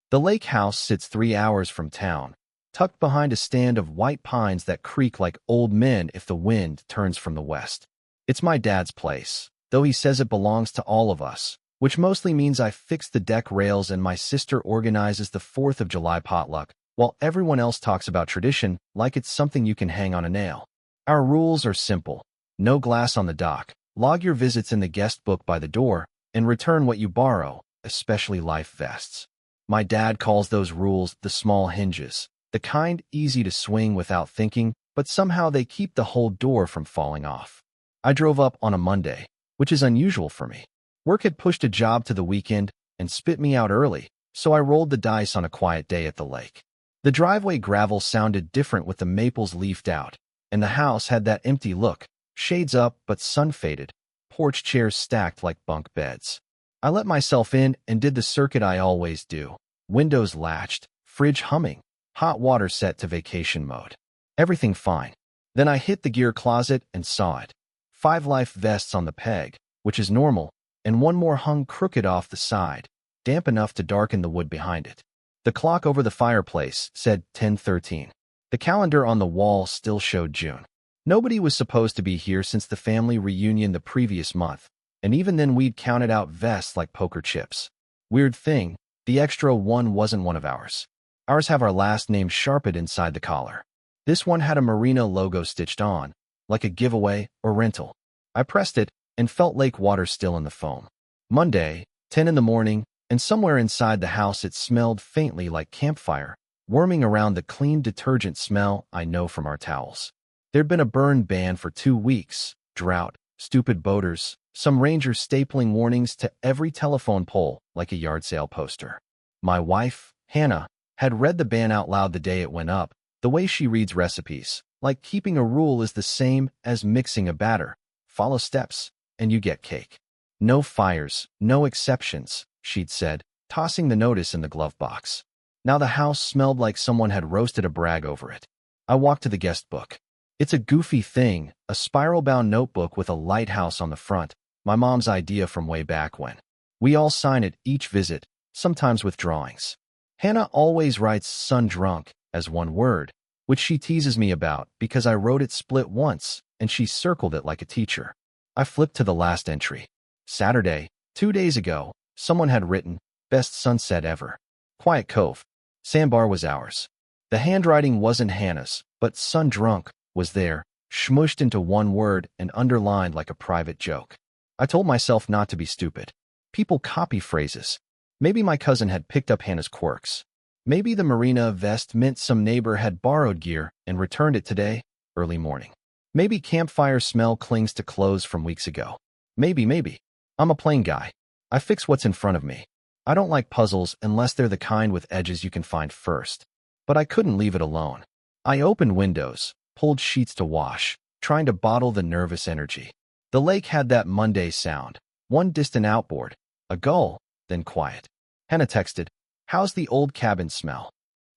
The lake house sits 3 hours from town, tucked behind a stand of white pines that creak like old men if the wind turns from the west. It's my dad's place, though he says it belongs to all of us, which mostly means I fix the deck rails and my sister organizes the 4th of July potluck, while everyone else talks about tradition like it's something you can hang on a nail. Our rules are simple. No glass on the dock, log your visits in the guest book by the door, and return what you borrow, especially life vests. My dad calls those rules the small hinges, the kind easy to swing without thinking, but somehow they keep the whole door from falling off. I drove up on a Monday, which is unusual for me. Work had pushed a job to the weekend and spit me out early, so I rolled the dice on a quiet day at the lake. The driveway gravel sounded different with the maples leafed out, and the house had that empty look, shades up but sun-faded, porch chairs stacked like bunk beds. I let myself in and did the circuit I always do. Windows latched, fridge humming, hot water set to vacation mode. Everything fine. Then I hit the gear closet and saw it. 5 life vests on the peg, which is normal, and one more hung crooked off the side, damp enough to darken the wood behind it. The clock over the fireplace said 10:13. The calendar on the wall still showed June. Nobody was supposed to be here since the family reunion the previous month, and even then we'd counted out vests like poker chips. Weird thing, the extra one wasn't one of ours. Ours have our last name sharpened inside the collar. This one had a Marina logo stitched on, like a giveaway or rental. I pressed it and felt lake water still in the foam. Monday, 10 in the morning, and somewhere inside the house it smelled faintly like campfire, worming around the clean detergent smell I know from our towels. There'd been a burn ban for 2 weeks, drought, stupid boaters, some rangers stapling warnings to every telephone pole like a yard sale poster. My wife, Hannah, had read the ban out loud the day it went up, the way she reads recipes, like keeping a rule is the same as mixing a batter. Follow steps, and you get cake. No fires, no exceptions, she'd said, tossing the notice in the glove box. Now the house smelled like someone had roasted a brag over it. I walked to the guest book. It's a goofy thing, a spiral-bound notebook with a lighthouse on the front, my mom's idea from way back when. We all sign it each visit, sometimes with drawings. Hannah always writes "son drunk" as one word, which she teases me about because I wrote it split once and she circled it like a teacher. I flipped to the last entry. Saturday, 2 days ago, someone had written, "Best sunset ever. Quiet Cove. Sandbar was ours." The handwriting wasn't Hannah's, but "son drunk" was there, smushed into one word and underlined like a private joke. I told myself not to be stupid. People copy phrases. Maybe my cousin had picked up Hannah's quirks. Maybe the Marina vest meant some neighbor had borrowed gear and returned it today, early morning. Maybe campfire smell clings to clothes from weeks ago. Maybe. I'm a plain guy. I fix what's in front of me. I don't like puzzles unless they're the kind with edges you can find first. But I couldn't leave it alone. I opened windows, pulled sheets to wash, trying to bottle the nervous energy. The lake had that Monday sound, one distant outboard, a gull, then quiet. Hannah texted, "How's the old cabin smell?"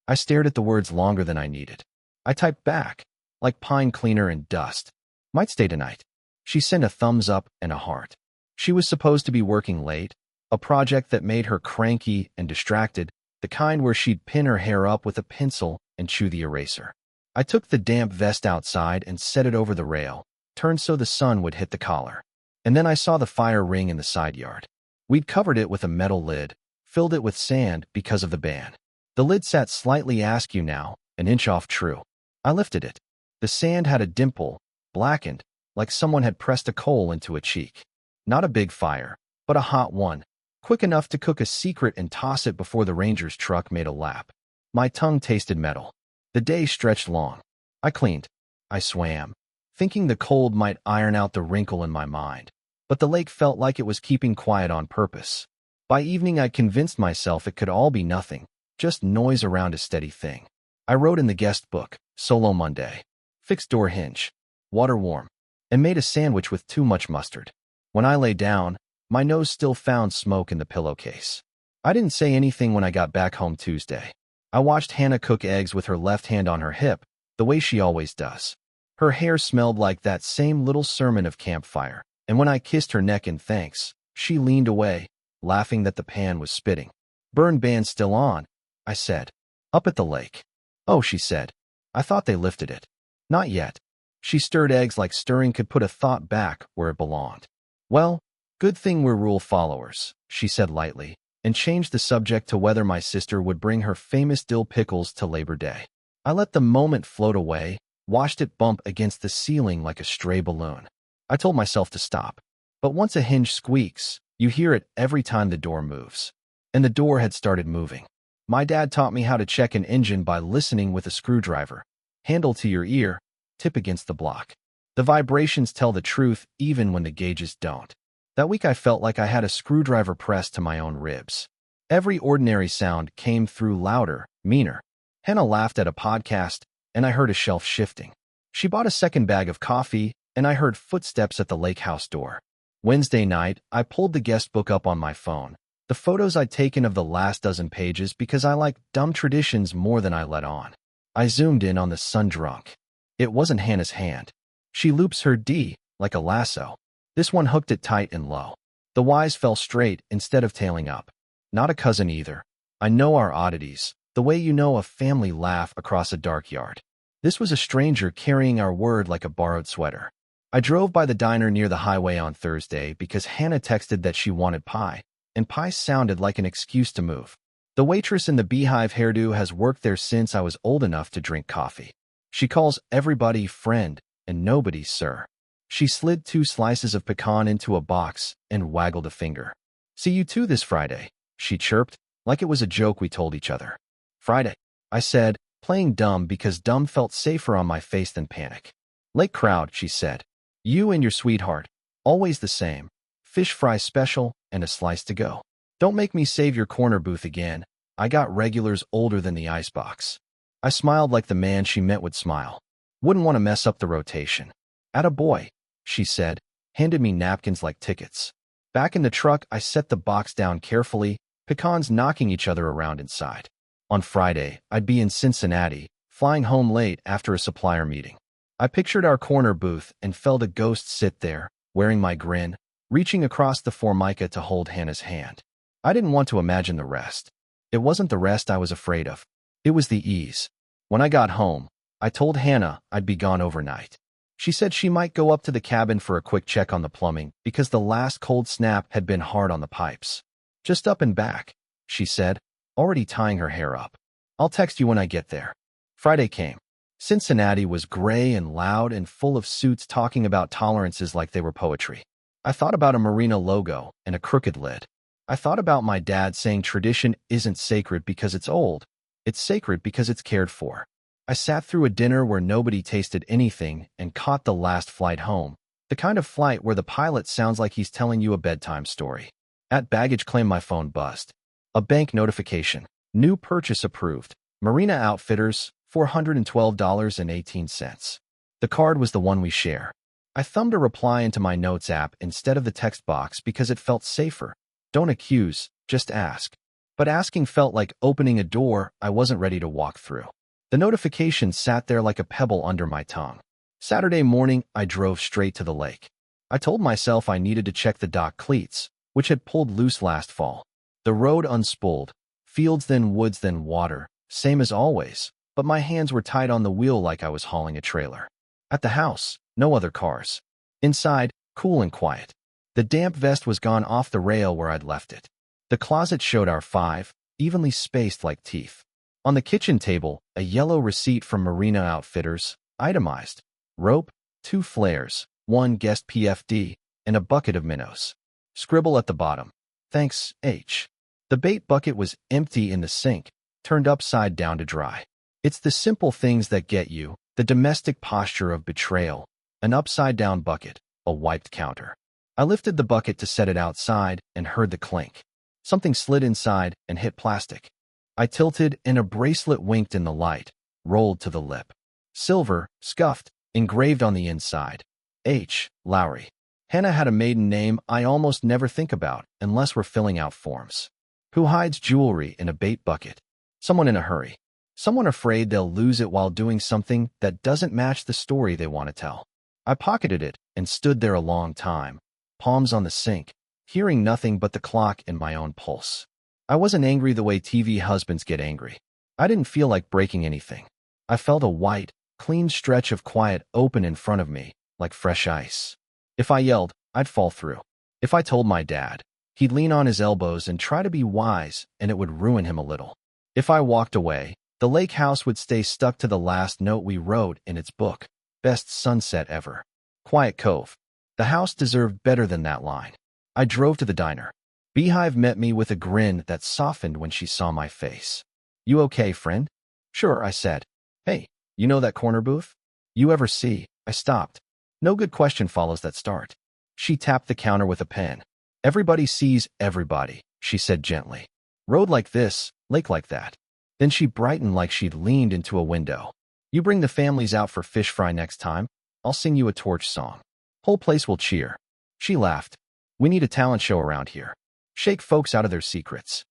I stared at the words longer than I needed. I typed back, like pine cleaner and dust. "Might stay tonight." She sent a thumbs up and a heart. She was supposed to be working late, a project that made her cranky and distracted, the kind where she'd pin her hair up with a pencil and chew the eraser. I took the damp vest outside and set it over the rail, turned so the sun would hit the collar. And then I saw the fire ring in the side yard. We'd covered it with a metal lid, filled it with sand because of the ban. The lid sat slightly askew now, an inch off true. I lifted it. The sand had a dimple, blackened, like someone had pressed a coal into a cheek. Not a big fire, but a hot one, quick enough to cook a secret and toss it before the ranger's truck made a lap. My tongue tasted metal. The day stretched long. I cleaned. I swam, thinking the cold might iron out the wrinkle in my mind. But the lake felt like it was keeping quiet on purpose. By evening I convinced myself it could all be nothing, just noise around a steady thing. I wrote in the guest book, "Solo Monday." Fixed door hinge. Water warm. And made a sandwich with too much mustard. When I lay down, my nose still found smoke in the pillowcase. I didn't say anything when I got back home Tuesday. I watched Hannah cook eggs with her left hand on her hip, the way she always does. Her hair smelled like that same little sermon of campfire, and when I kissed her neck in thanks, she leaned away, laughing that the pan was spitting. Burn ban still on, I said. Up at the lake. Oh, she said. I thought they lifted it. Not yet. She stirred eggs like stirring could put a thought back where it belonged. Well, good thing we're rule followers, she said lightly, and changed the subject to whether my sister would bring her famous dill pickles to Labor Day. I let the moment float away, watched it bump against the ceiling like a stray balloon. I told myself to stop. But once a hinge squeaks, you hear it every time the door moves. And the door had started moving. My dad taught me how to check an engine by listening with a screwdriver. Handle to your ear, tip against the block. The vibrations tell the truth even when the gauges don't. That week I felt like I had a screwdriver pressed to my own ribs. Every ordinary sound came through louder, meaner. Hannah laughed at a podcast, and I heard a shelf shifting. She bought a second bag of coffee, and I heard footsteps at the lake house door. Wednesday night, I pulled the guest book up on my phone. The photos I'd taken of the last dozen pages because I like dumb traditions more than I let on. I zoomed in on the sun-drunk. It wasn't Hannah's hand. She loops her D like a lasso. This one hooked it tight and low. The Y's fell straight instead of tailing up. Not a cousin either. I know our oddities, the way you know a family laugh across a dark yard. This was a stranger carrying our word like a borrowed sweater. I drove by the diner near the highway on Thursday because Hannah texted that she wanted pie, and pie sounded like an excuse to move. The waitress in the beehive hairdo has worked there since I was old enough to drink coffee. She calls everybody friend and nobody sir. She slid 2 slices of pecan into a box and waggled a finger. See you too this Friday, she chirped, like it was a joke we told each other. Friday, I said, playing dumb because dumb felt safer on my face than panic. Lake crowd, she said. You and your sweetheart, always the same. Fish fry special and a slice to go. Don't make me save your corner booth again. I got regulars older than the icebox. I smiled like the man she meant would smile. Wouldn't want to mess up the rotation. Atta boy, she said, handed me napkins like tickets. Back in the truck, I set the box down carefully, pecans knocking each other around inside. On Friday, I'd be in Cincinnati, flying home late after a supplier meeting. I pictured our corner booth and felt a ghost sit there, wearing my grin, reaching across the formica to hold Hannah's hand. I didn't want to imagine the rest. It wasn't the rest I was afraid of. It was the ease. When I got home, I told Hannah I'd be gone overnight. She said she might go up to the cabin for a quick check on the plumbing because the last cold snap had been hard on the pipes. Just up and back, she said, already tying her hair up. I'll text you when I get there. Friday came. Cincinnati was gray and loud and full of suits talking about tolerances like they were poetry. I thought about a marina logo and a crooked lid. I thought about my dad saying tradition isn't sacred because it's old. It's sacred because it's cared for. I sat through a dinner where nobody tasted anything and caught the last flight home, the kind of flight where the pilot sounds like he's telling you a bedtime story. At baggage claim, my phone buzzed. A bank notification. New purchase approved. Marina Outfitters, $412.18. The card was the one we share. I thumbed a reply into my notes app instead of the text box because it felt safer. Don't accuse, just ask. But asking felt like opening a door I wasn't ready to walk through. The notification sat there like a pebble under my tongue. Saturday morning, I drove straight to the lake. I told myself I needed to check the dock cleats, which had pulled loose last fall. The road unspooled, fields then woods then water, same as always, but my hands were tied on the wheel like I was hauling a trailer. At the house, no other cars. Inside, cool and quiet. The damp vest was gone off the rail where I'd left it. The closet showed our 5, evenly spaced like teeth. On the kitchen table, a yellow receipt from Marina Outfitters, itemized. Rope, 2 flares, 1 guest PFD, and a bucket of minnows. Scribble at the bottom. Thanks, H. The bait bucket was empty in the sink, turned upside down to dry. It's the simple things that get you, the domestic posture of betrayal, an upside-down bucket, a wiped counter. I lifted the bucket to set it outside and heard the clink. Something slid inside and hit plastic. I tilted and a bracelet winked in the light, rolled to the lip. Silver, scuffed, engraved on the inside. H. Lowry. Hannah had a maiden name I almost never think about unless we're filling out forms. Who hides jewelry in a bait bucket? Someone in a hurry. Someone afraid they'll lose it while doing something that doesn't match the story they want to tell. I pocketed it and stood there a long time, palms on the sink, hearing nothing but the clock in my own pulse. I wasn't angry the way TV husbands get angry. I didn't feel like breaking anything. I felt a white, clean stretch of quiet open in front of me, like fresh ice. If I yelled, I'd fall through. If I told my dad, he'd lean on his elbows and try to be wise, and it would ruin him a little. If I walked away, the lake house would stay stuck to the last note we wrote in its book. Best sunset ever. Quiet Cove. The house deserved better than that line. I drove to the diner. Beehive met me with a grin that softened when she saw my face. You okay, friend? Sure, I said. Hey, you know that corner booth? You ever see? I stopped. No good question follows that start. She tapped the counter with a pen. Everybody sees everybody, she said gently. Road like this, lake like that. Then she brightened like she'd leaned into a window. You bring the families out for fish fry next time. I'll sing you a torch song. Whole place will cheer. She laughed. We need a talent show around here. Shake folks out of their secrets.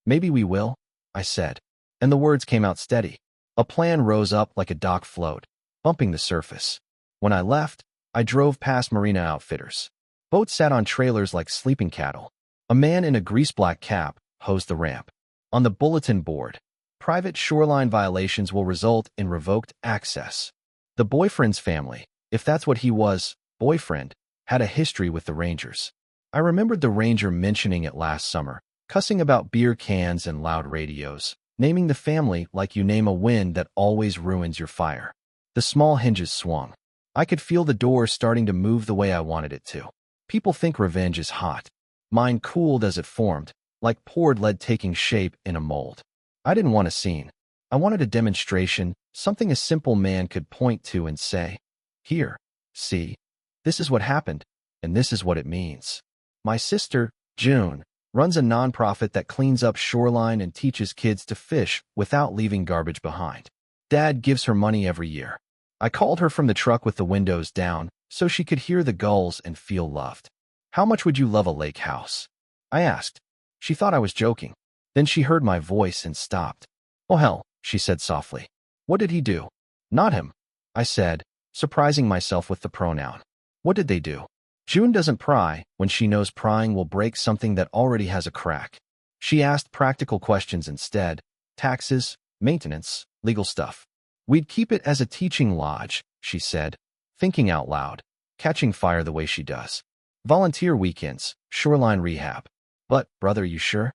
Maybe we will, I said. And the words came out steady. A plan rose up like a dock float, bumping the surface. When I left, I drove past Marina Outfitters. Boats sat on trailers like sleeping cattle. A man in a grease-black cap hosed the ramp. On the bulletin board, private shoreline violations will result in revoked access. The boyfriend's family, if that's what he was, boyfriend, had a history with the Rangers. I remembered the Ranger mentioning it last summer, cussing about beer cans and loud radios, naming the family like you name a wind that always ruins your fire. The small hinges swung. I could feel the door starting to move the way I wanted it to. People think revenge is hot. Mine cooled as it formed, like poured lead taking shape in a mold. I didn't want a scene. I wanted a demonstration, something a simple man could point to and say, here, see, this is what happened, and this is what it means. My sister, June, runs a nonprofit that cleans up shoreline and teaches kids to fish without leaving garbage behind. Dad gives her money every year. I called her from the truck with the windows down so she could hear the gulls and feel loved. How much would you love a lake house? I asked. She thought I was joking. Then she heard my voice and stopped. Oh hell, she said softly. What did he do? Not him, I said, surprising myself with the pronoun. What did they do? June doesn't pry when she knows prying will break something that already has a crack. She asked practical questions instead. Taxes, maintenance, legal stuff. We'd keep it as a teaching lodge, she said, thinking out loud, catching fire the way she does. Volunteer weekends, shoreline rehab. But, brother, you sure?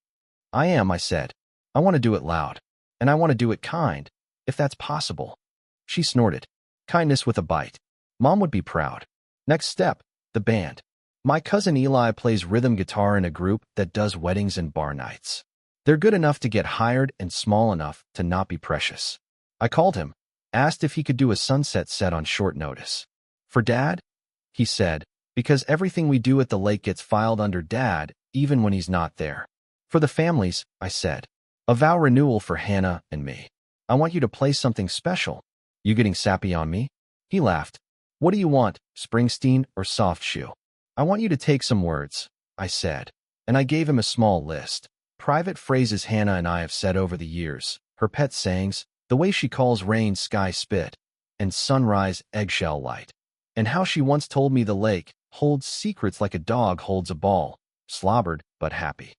I am, I said. I want to do it loud. And I want to do it kind, if that's possible. She snorted. Kindness with a bite. Mom would be proud. Next step, the band. My cousin Eli plays rhythm guitar in a group that does weddings and bar nights. They're good enough to get hired and small enough to not be precious. I called him, asked if he could do a sunset set on short notice. For Dad? He said, because everything we do at the lake gets filed under Dad, even when he's not there. For the families, I said. A vow renewal for Hannah and me. I want you to play something special. You getting sappy on me? He laughed. What do you want, Springsteen or Soft Shoe? I want you to take some words, I said. And I gave him a small list. Private phrases Hannah and I have said over the years. Her pet sayings, the way she calls rain sky spit, and sunrise eggshell light. And how she once told me the lake holds secrets like a dog holds a ball, slobbered but happy.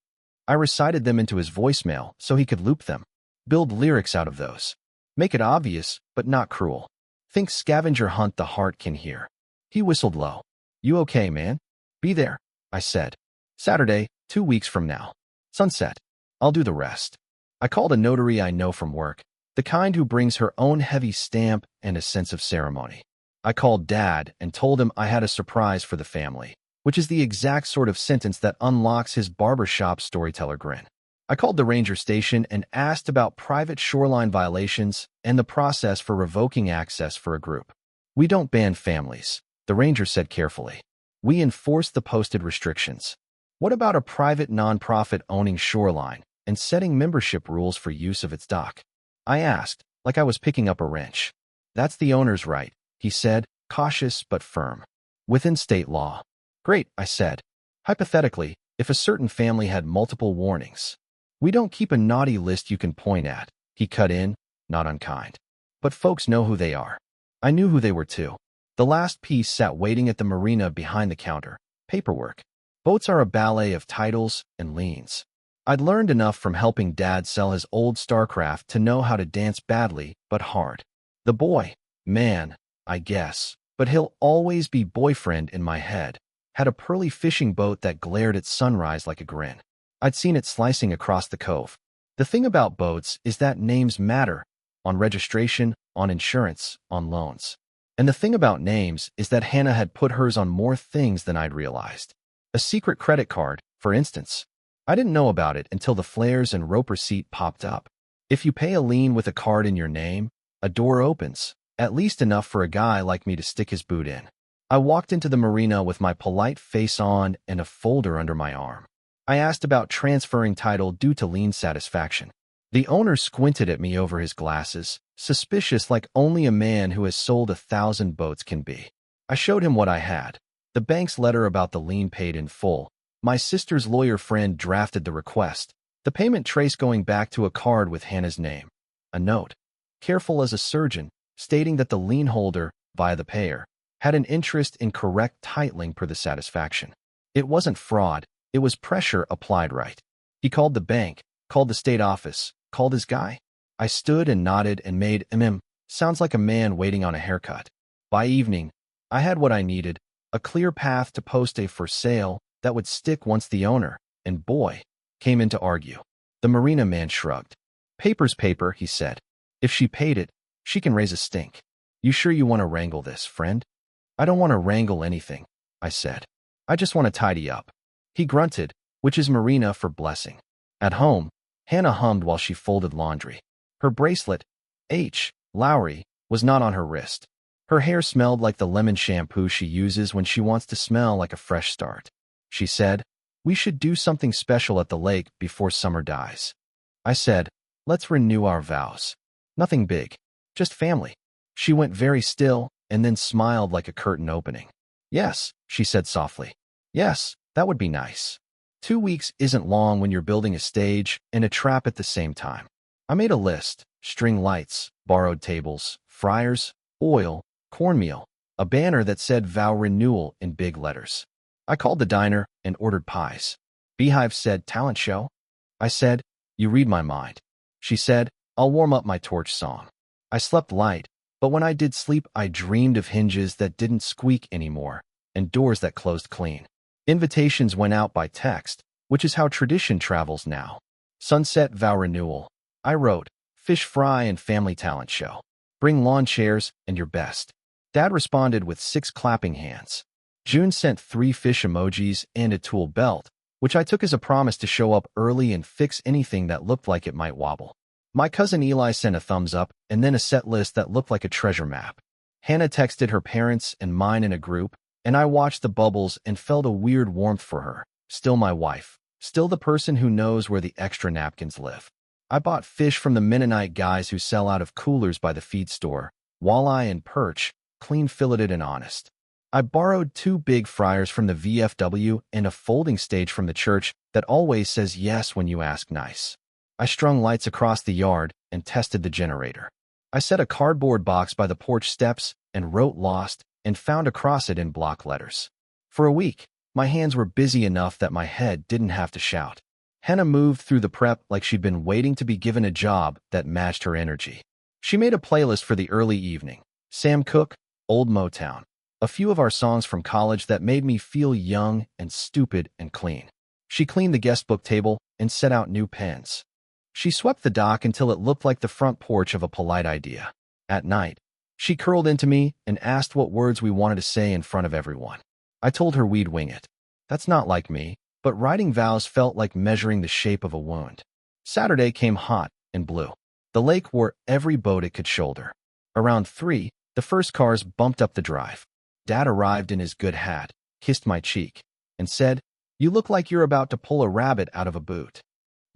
I recited them into his voicemail so he could loop them. Build lyrics out of those. Make it obvious, but not cruel. Think scavenger hunt the heart can hear. He whistled low. You okay, man? Be there, I said. Saturday, 2 weeks from now. Sunset. I'll do the rest. I called a notary I know from work, the kind who brings her own heavy stamp and a sense of ceremony. I called Dad and told him I had a surprise for the family, which is the exact sort of sentence that unlocks his barbershop storyteller grin. I called the ranger station and asked about private shoreline violations and the process for revoking access for a group. We don't ban families, the ranger said carefully. We enforce the posted restrictions. What about a private nonprofit owning shoreline and setting membership rules for use of its dock? I asked, like I was picking up a wrench. That's the owner's right, he said, cautious but firm. Within state law. Great, I said. Hypothetically, if a certain family had multiple warnings. We don't keep a naughty list you can point at, he cut in, not unkind. But folks know who they are. I knew who they were too. The last piece sat waiting at the marina behind the counter. Paperwork. Boats are a ballet of titles and liens. I'd learned enough from helping Dad sell his old StarCraft to know how to dance badly but hard. The boy, man, I guess, but he'll always be boyfriend in my head, had a pearly fishing boat that glared at sunrise like a grin. I'd seen it slicing across the cove. The thing about boats is that names matter, on registration, on insurance, on loans. And the thing about names is that Hannah had put hers on more things than I'd realized. A secret credit card, for instance. I didn't know about it until the flares and rope receipt popped up. If you pay a lien with a card in your name, a door opens, at least enough for a guy like me to stick his boot in. I walked into the marina with my polite face on and a folder under my arm. I asked about transferring title due to lien satisfaction. The owner squinted at me over his glasses, suspicious like only a man who has sold 1,000 boats can be. I showed him what I had. The bank's letter about the lien paid in full. My sister's lawyer friend drafted the request. The payment trace going back to a card with Hannah's name. A note, careful as a surgeon, stating that the lien holder, via the payer, had an interest in correct titling per the satisfaction. It wasn't fraud, it was pressure applied right. He called the bank, called the state office, called his guy. I stood and nodded and made sounds like a man waiting on a haircut. By evening, I had what I needed, a clear path to post a for sale that would stick once the owner, and boy, came in to argue. The marina man shrugged. Paper's paper, he said. If she paid it, she can raise a stink. You sure you want to wrangle this, friend? I don't want to wrangle anything, I said. I just want to tidy up. He grunted, which is marina for blessing. At home, Hannah hummed while she folded laundry. Her bracelet, Lowry, was not on her wrist. Her hair smelled like the lemon shampoo she uses when she wants to smell like a fresh start. She said, we should do something special at the lake before summer dies. I said, let's renew our vows. Nothing big, just family. She went very still and then smiled like a curtain opening. Yes, she said softly. Yes, that would be nice. 2 weeks isn't long when you're building a stage and a trap at the same time. I made a list, string lights, borrowed tables, fryers, oil, cornmeal, a banner that said vow renewal in big letters. I called the diner and ordered pies. Beehive said, talent show? I said, you read my mind. She said, I'll warm up my torch song. I slept light, but when I did sleep, I dreamed of hinges that didn't squeak anymore and doors that closed clean. Invitations went out by text, which is how tradition travels now. Sunset vow renewal. I wrote, fish fry and family talent show. Bring lawn chairs and your best. Dad responded with 6 clapping hands. June sent 3 fish emojis and a tool belt, which I took as a promise to show up early and fix anything that looked like it might wobble. My cousin Eli sent a thumbs up and then a set list that looked like a treasure map. Hannah texted her parents and mine in a group, and I watched the bubbles and felt a weird warmth for her. Still my wife. Still the person who knows where the extra napkins live. I bought fish from the Mennonite guys who sell out of coolers by the feed store, walleye and perch, clean filleted and honest. I borrowed 2 big fryers from the VFW and a folding stage from the church that always says yes when you ask nice. I strung lights across the yard and tested the generator. I set a cardboard box by the porch steps and wrote lost and found across it in block letters. For a week, my hands were busy enough that my head didn't have to shout. Hannah moved through the prep like she'd been waiting to be given a job that matched her energy. She made a playlist for the early evening. Sam Cooke, Old Motown. A few of our songs from college that made me feel young and stupid and clean. She cleaned the guestbook table and set out new pens. She swept the dock until it looked like the front porch of a polite idea. At night, she curled into me and asked what words we wanted to say in front of everyone. I told her we'd wing it. That's not like me, but writing vows felt like measuring the shape of a wound. Saturday came hot and blue. The lake wore every boat it could shoulder. Around 3, the first cars bumped up the drive. Dad arrived in his good hat, kissed my cheek, and said, you look like you're about to pull a rabbit out of a boot.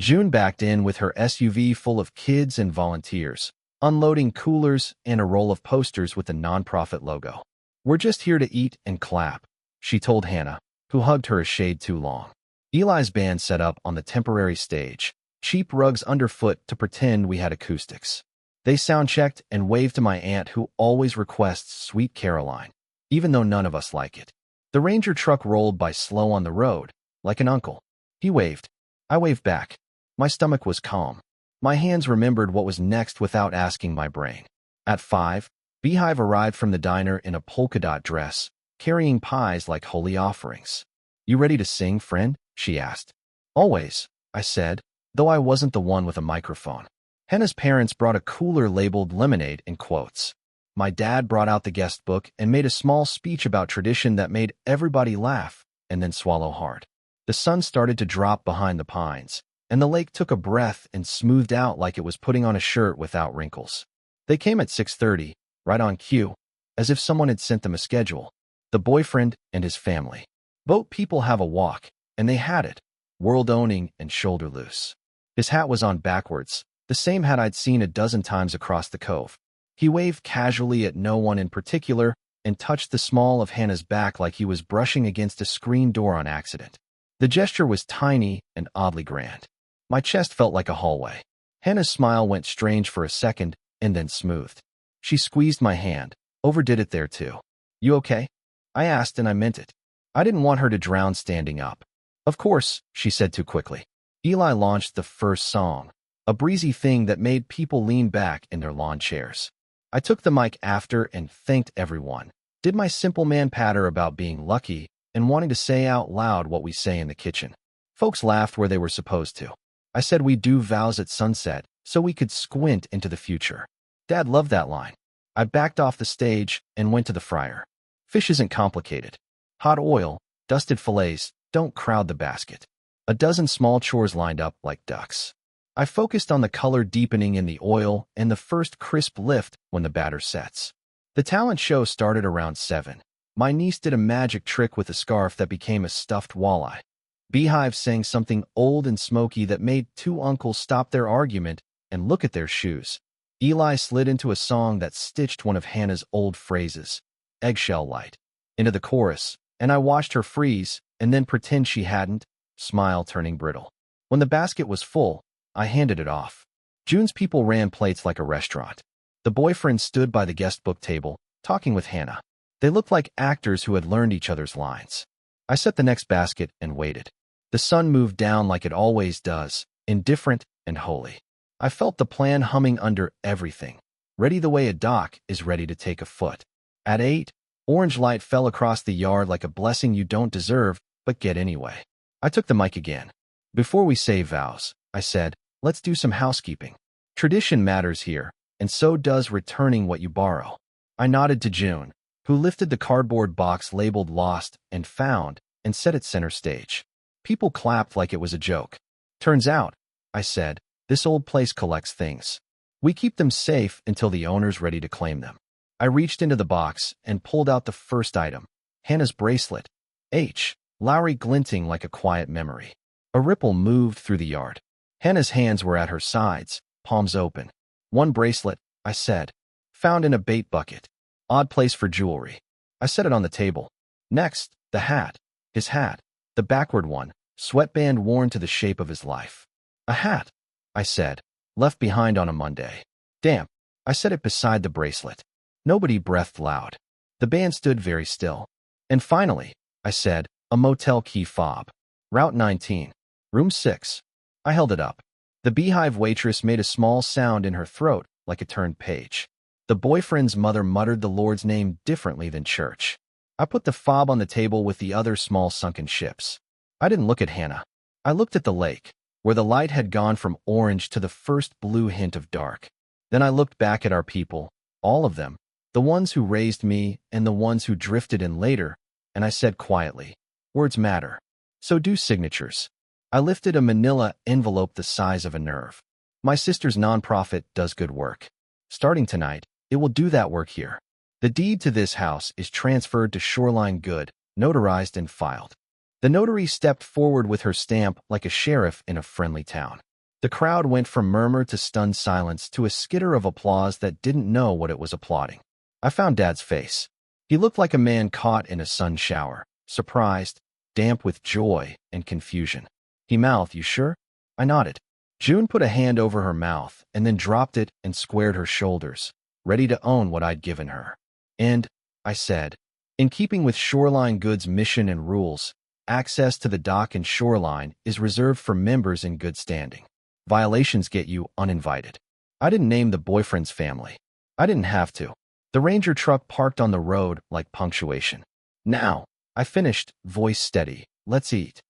June backed in with her SUV full of kids and volunteers, unloading coolers and a roll of posters with the nonprofit logo. We're just here to eat and clap, she told Hannah, who hugged her a shade too long. Eli's band set up on the temporary stage, cheap rugs underfoot to pretend we had acoustics. They sound-checked and waved to my aunt who always requests Sweet Caroline, even though none of us like it. The Ranger truck rolled by slow on the road, like an uncle. He waved. I waved back. My stomach was calm. My hands remembered what was next without asking my brain. At 5, Beehive arrived from the diner in a polka-dot dress, carrying pies like holy offerings. "You ready to sing, friend?" she asked. "Always," I said, though I wasn't the one with a microphone. Hannah's parents brought a cooler labeled lemonade in quotes. My dad brought out the guest book and made a small speech about tradition that made everybody laugh and then swallow hard. The sun started to drop behind the pines, and the lake took a breath and smoothed out like it was putting on a shirt without wrinkles. They came at 6:30, right on cue, as if someone had sent them a schedule. The boyfriend and his family. Boat people have a walk, and they had it, world-owning and shoulder-loose. His hat was on backwards, the same hat I'd seen a dozen times across the cove. He waved casually at no one in particular and touched the small of Hannah's back like he was brushing against a screen door on accident. The gesture was tiny and oddly grand. My chest felt like a hallway. Hannah's smile went strange for a second and then smoothed. She squeezed my hand, overdid it there too. "You okay?" I asked, and I meant it. I didn't want her to drown standing up. "Of course," she said too quickly. Eli launched the first song, a breezy thing that made people lean back in their lawn chairs. I took the mic after and thanked everyone. Did my simple man patter about being lucky and wanting to say out loud what we say in the kitchen. Folks laughed where they were supposed to. I said we do vows at sunset so we could squint into the future. Dad loved that line. I backed off the stage and went to the fryer. Fish isn't complicated. Hot oil, dusted fillets, don't crowd the basket. A dozen small chores lined up like ducks. I focused on the color deepening in the oil and the first crisp lift when the batter sets. The talent show started around 7. My niece did a magic trick with a scarf that became a stuffed walleye. Beehive sang something old and smoky that made two uncles stop their argument and look at their shoes. Eli slid into a song that stitched one of Hannah's old phrases, "eggshell light," into the chorus, and I watched her freeze and then pretend she hadn't, smile turning brittle. When the basket was full, I handed it off. June's people ran plates like a restaurant. The boyfriend stood by the guest book table, talking with Hannah. They looked like actors who had learned each other's lines. I set the next basket and waited. The sun moved down like it always does, indifferent and holy. I felt the plan humming under everything, ready the way a dock is ready to take a foot. At 8, orange light fell across the yard like a blessing you don't deserve, but get anyway. I took the mic again. "Before we say vows," I said, "let's do some housekeeping. Tradition matters here, and so does returning what you borrow." I nodded to June, who lifted the cardboard box labeled Lost and Found and set it center stage. People clapped like it was a joke. "Turns out," I said, "this old place collects things. We keep them safe until the owner's ready to claim them." I reached into the box and pulled out the first item, Hannah's bracelet. H. Lowry glinting like a quiet memory. A ripple moved through the yard. Hannah's hands were at her sides, palms open. "One bracelet," I said. "Found in a bait bucket. Odd place for jewelry." I set it on the table. Next, the hat. His hat. The backward one, sweatband worn to the shape of his life. "A hat," I said, "left behind on a Monday. Damp." I set it beside the bracelet. Nobody breathed loud. The band stood very still. "And finally," I said, "a motel key fob. Route 19. Room 6. I held it up. The Beehive waitress made a small sound in her throat like a turned page. The boyfriend's mother muttered the Lord's name differently than church. I put the fob on the table with the other small sunken ships. I didn't look at Hannah. I looked at the lake, where the light had gone from orange to the first blue hint of dark. Then I looked back at our people, all of them, the ones who raised me and the ones who drifted in later, and I said quietly, "Words matter. So do signatures." I lifted a manila envelope the size of a nerve. "My sister's nonprofit does good work. Starting tonight, it will do that work here. The deed to this house is transferred to Shoreline Good, notarized and filed." The notary stepped forward with her stamp like a sheriff in a friendly town. The crowd went from murmur to stunned silence to a skitter of applause that didn't know what it was applauding. I found Dad's face. He looked like a man caught in a sun shower, surprised, damp with joy and confusion. He mouthed, "You sure?" I nodded. June put a hand over her mouth and then dropped it and squared her shoulders, ready to own what I'd given her. "And," I said, "in keeping with Shoreline Good's mission and rules, access to the dock and shoreline is reserved for members in good standing. Violations get you uninvited. I didn't name the boyfriend's family. I didn't have to. The ranger truck parked on the road like punctuation. Now, I finished, voice steady. Let's eat.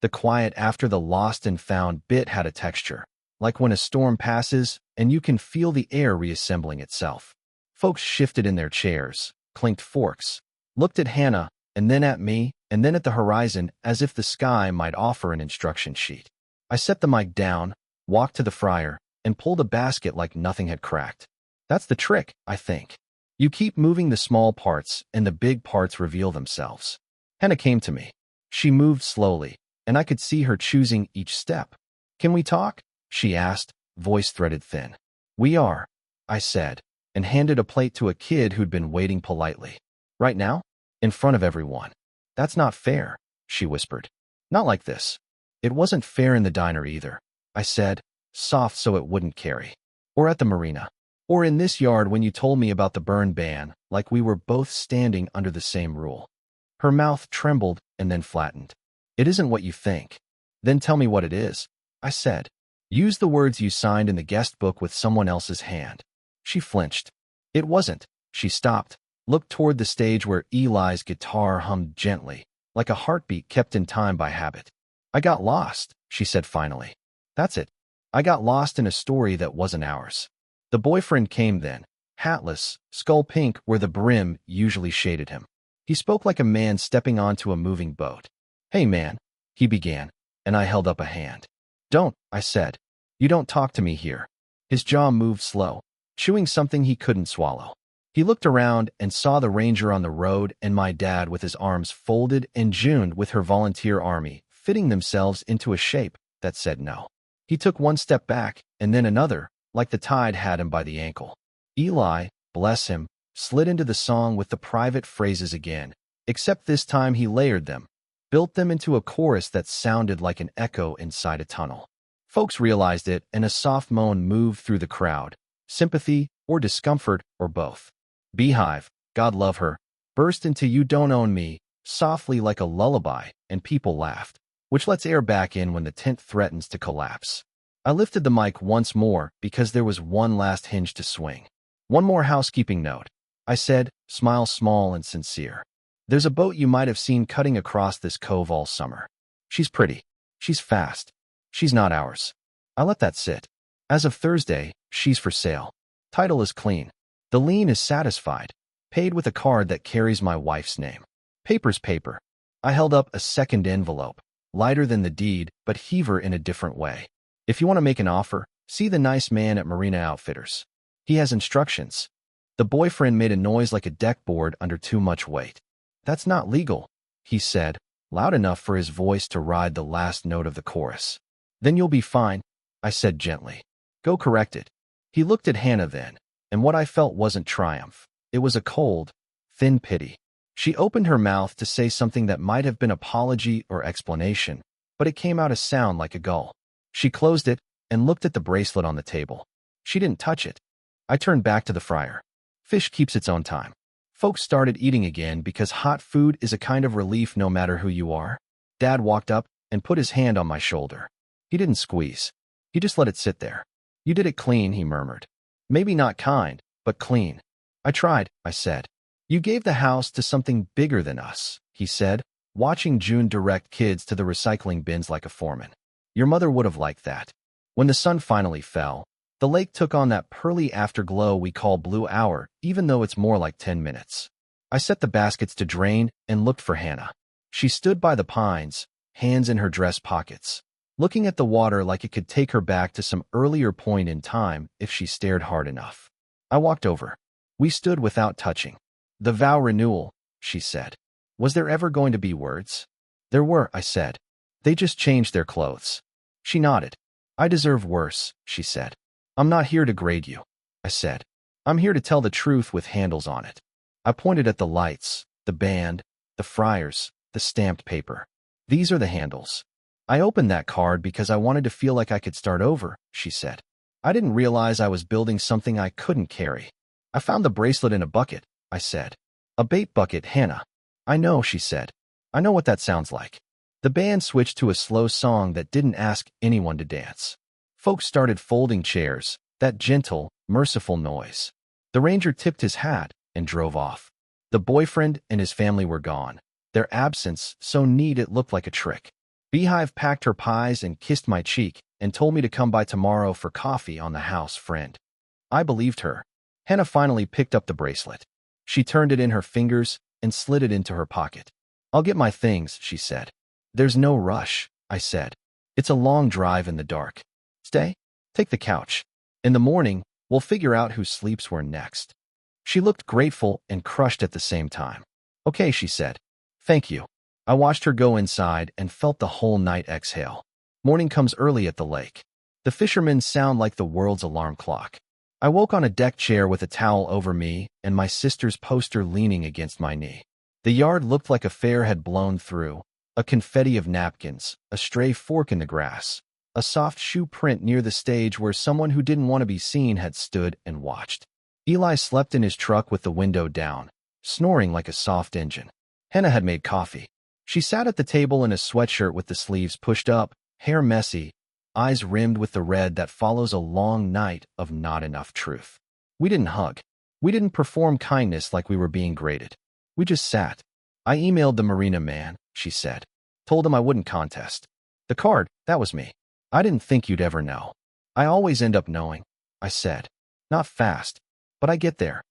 The quiet after the lost and found bit had a texture, like when a storm passes and you can feel the air reassembling itself. Folks shifted in their chairs, clinked forks, looked at Hannah, and then at me, and then at the horizon as if the sky might offer an instruction sheet. I set the mic down, walked to the fryer, and pulled a basket like nothing had cracked. That's the trick, I think. You keep moving the small parts, and the big parts reveal themselves. Hannah came to me. She moved slowly, and I could see her choosing each step. Can we talk? She asked, voice threaded thin. We are, I said, and handed a plate to a kid who'd been waiting politely. Right now? In front of everyone. That's not fair, she whispered. Not like this. It wasn't fair in the diner either, I said, soft so it wouldn't carry. Or at the marina. Or in this yard when you told me about the burn ban, like we were both standing under the same rule. Her mouth trembled and then flattened. It isn't what you think. Then tell me what it is, I said. Use the words you signed in the guest book with someone else's hand. She flinched. It wasn't. She stopped, looked toward the stage where Eli's guitar hummed gently, like a heartbeat kept in time by habit. I got lost, she said finally. That's it. I got lost in a story that wasn't ours. The boyfriend came then, hatless, skull pink where the brim usually shaded him. He spoke like a man stepping onto a moving boat. Hey man, he began, and I held up a hand. Don't, I said. You don't talk to me here. His jaw moved slow, chewing something he couldn't swallow. He looked around and saw the ranger on the road and my dad with his arms folded and June with her volunteer army, fitting themselves into a shape that said no. He took one step back, and then another, like the tide had him by the ankle. Eli, bless him, slid into the song with the private phrases again, except this time he layered them, built them into a chorus that sounded like an echo inside a tunnel. Folks realized it, and a soft moan moved through the crowd, sympathy or discomfort or both. Beehive, God love her, burst into You Don't Own Me, softly like a lullaby, and people laughed, which lets air back in when the tent threatens to collapse. I lifted the mic once more because there was one last hinge to swing. One more housekeeping note, I said, smile small and sincere. There's a boat you might have seen cutting across this cove all summer. She's pretty. She's fast. She's not ours. I let that sit. As of Thursday, she's for sale. Title is clean. The lien is satisfied. Paid with a card that carries my wife's name. Paper's paper. I held up a second envelope, lighter than the deed, but heavier in a different way. If you want to make an offer, see the nice man at Marina Outfitters. He has instructions. The boyfriend made a noise like a deck board under too much weight. That's not legal, he said, loud enough for his voice to ride the last note of the chorus. Then you'll be fine, I said gently. Go correct it. He looked at Hannah then, and what I felt wasn't triumph. It was a cold, thin pity. She opened her mouth to say something that might have been apology or explanation, but it came out a sound like a gull. She closed it and looked at the bracelet on the table. She didn't touch it. I turned back to the fryer. Fish keeps its own time. Folks started eating again because hot food is a kind of relief no matter who you are. Dad walked up and put his hand on my shoulder. He didn't squeeze. He just let it sit there. You did it clean, he murmured. Maybe not kind, but clean. I tried, I said. You gave the house to something bigger than us, he said, watching June direct kids to the recycling bins like a foreman. Your mother would have liked that. When the sun finally fell, the lake took on that pearly afterglow we call blue hour, even though it's more like 10 minutes. I set the baskets to drain and looked for Hannah. She stood by the pines, hands in her dress pockets, looking at the water like it could take her back to some earlier point in time if she stared hard enough. I walked over. We stood without touching. The vow renewal, she said. Was there ever going to be words? There were, I said. They just changed their clothes. She nodded. I deserve worse, she said. I'm not here to grade you, I said. I'm here to tell the truth with handles on it. I pointed at the lights, the band, the fryers, the stamped paper. These are the handles. I opened that card because I wanted to feel like I could start over, she said. I didn't realize I was building something I couldn't carry. I found the bracelet in a bucket, I said. A bait bucket, Hannah. I know, she said. I know what that sounds like. The band switched to a slow song that didn't ask anyone to dance. Folks started folding chairs, that gentle, merciful noise. The ranger tipped his hat and drove off. The boyfriend and his family were gone, their absence so neat it looked like a trick. Beehive packed her pies and kissed my cheek and told me to come by tomorrow for coffee on the house, friend. I believed her. Hannah finally picked up the bracelet. She turned it in her fingers and slid it into her pocket. I'll get my things, she said. There's no rush, I said. It's a long drive in the dark. Stay? Take the couch. In the morning, we'll figure out who sleeps where next. She looked grateful and crushed at the same time. Okay, she said. Thank you. I watched her go inside and felt the whole night exhale. Morning comes early at the lake. The fishermen sound like the world's alarm clock. I woke on a deck chair with a towel over me and my sister's poster leaning against my knee. The yard looked like a fair had blown through, a confetti of napkins, a stray fork in the grass, a soft shoe print near the stage where someone who didn't want to be seen had stood and watched. Eli slept in his truck with the window down, snoring like a soft engine. Hannah had made coffee. She sat at the table in a sweatshirt with the sleeves pushed up, hair messy, eyes rimmed with the red that follows a long night of not enough truth. We didn't hug. We didn't perform kindness like we were being graded. We just sat. I emailed the marina man, she said. Told him I wouldn't contest. The card, that was me. I didn't think you'd ever know. I always end up knowing, I said. Not fast, but I get there.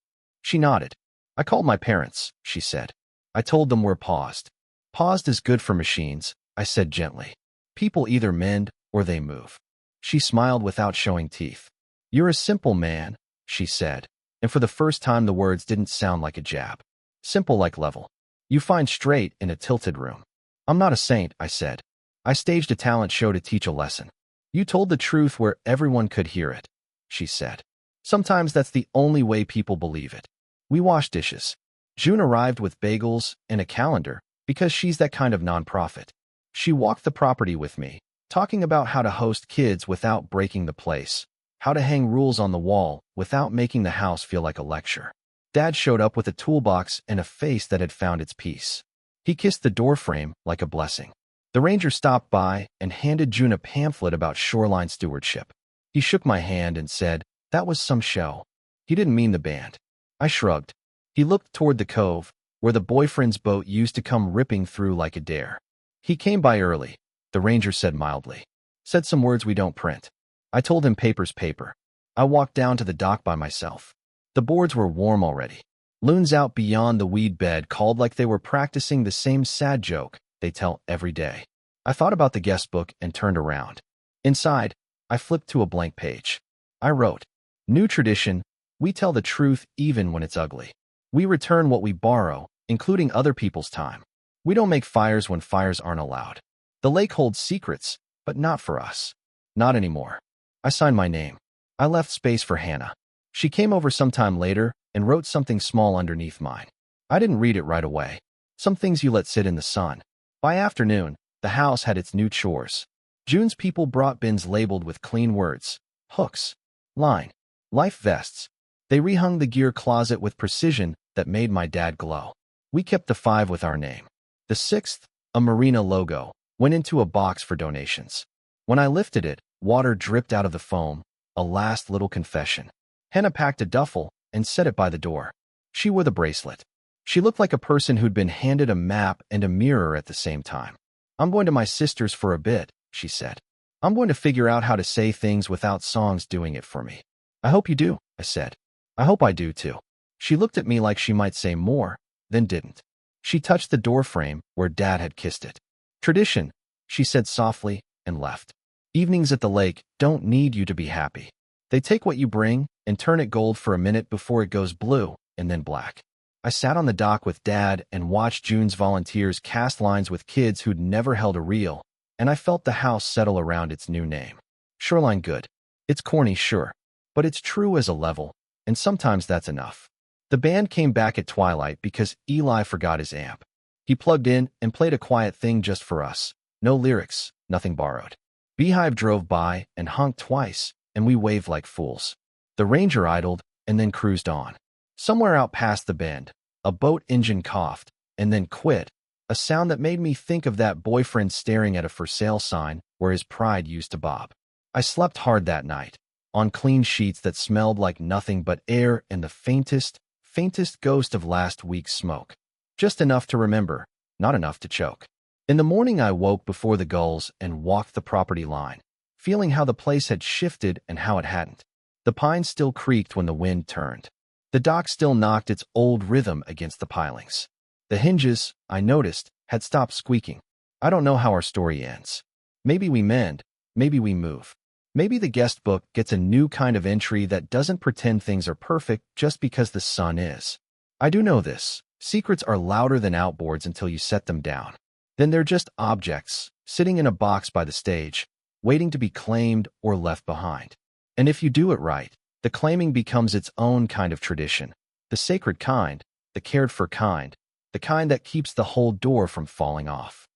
She nodded. I called my parents, she said. I told them we're paused. Paused is good for machines, I said gently. People either mend or they move. She smiled without showing teeth. You're a simple man, she said, and for the first time the words didn't sound like a jab. Simple like level. You find straight in a tilted room. I'm not a saint, I said. I staged a talent show to teach a lesson. You told the truth where everyone could hear it, she said. Sometimes that's the only way people believe it. We washed dishes. June arrived with bagels and a calendar because she's that kind of nonprofit. She walked the property with me, talking about how to host kids without breaking the place, how to hang rules on the wall without making the house feel like a lecture. Dad showed up with a toolbox and a face that had found its peace. He kissed the doorframe like a blessing. The ranger stopped by and handed June a pamphlet about shoreline stewardship. He shook my hand and said, that was some show. He didn't mean the band. I shrugged. He looked toward the cove, where the boyfriend's boat used to come ripping through like a dare. He came by early, the ranger said mildly. Said some words we don't print. I told him paper's paper. I walked down to the dock by myself. The boards were warm already. Loons out beyond the weed bed called like they were practicing the same sad joke they tell every day. I thought about the guest book and turned around. Inside, I flipped to a blank page. I wrote, New tradition, we tell the truth even when it's ugly. We return what we borrow, including other people's time. We don't make fires when fires aren't allowed. The lake holds secrets, but not for us. Not anymore. I signed my name. I left space for Hannah. She came over sometime later and wrote something small underneath mine. I didn't read it right away. Some things you let sit in the sun. By afternoon, the house had its new chores. June's people brought bins labeled with clean words. Hooks. Line. Life vests. They rehung the gear closet with precision that made my dad glow. We kept the 5 with our name. The 6th, a marina logo, went into a box for donations. When I lifted it, water dripped out of the foam, a last little confession. Hannah packed a duffel and set it by the door. She wore the bracelet. She looked like a person who'd been handed a map and a mirror at the same time. I'm going to my sister's for a bit, she said. I'm going to figure out how to say things without songs doing it for me. I hope you do, I said. I hope I do too. She looked at me like she might say more, then didn't. She touched the doorframe where Dad had kissed it. Tradition, she said softly and left. Evenings at the lake don't need you to be happy. They take what you bring and turn it gold for a minute before it goes blue and then black. I sat on the dock with Dad and watched June's volunteers cast lines with kids who'd never held a reel, and I felt the house settle around its new name. Shoreline good. It's corny, sure, but it's true as a level, and sometimes that's enough. The band came back at twilight because Eli forgot his amp. He plugged in and played a quiet thing just for us. No lyrics, nothing borrowed. Beehive drove by and honked twice, and we waved like fools. The ranger idled and then cruised on. Somewhere out past the bend, a boat engine coughed and then quit. A a sound that made me think of that boyfriend staring at a for sale sign where his pride used to bob. I slept hard that night, on clean sheets that smelled like nothing but air and the faintest ghost of last week's smoke. Just enough to remember, not enough to choke. In the morning I woke before the gulls and walked the property line, feeling how the place had shifted and how it hadn't. The pines still creaked when the wind turned. The dock still knocked its old rhythm against the pilings. The hinges, I noticed, had stopped squeaking. I don't know how our story ends. Maybe we mend, maybe we move. Maybe the guest book gets a new kind of entry that doesn't pretend things are perfect just because the sun is. I do know this. Secrets are louder than outboards until you set them down. Then they're just objects, sitting in a box by the stage, waiting to be claimed or left behind. And if you do it right, the claiming becomes its own kind of tradition. The sacred kind, the cared-for kind, the kind that keeps the whole door from falling off.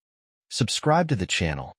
Subscribe to the channel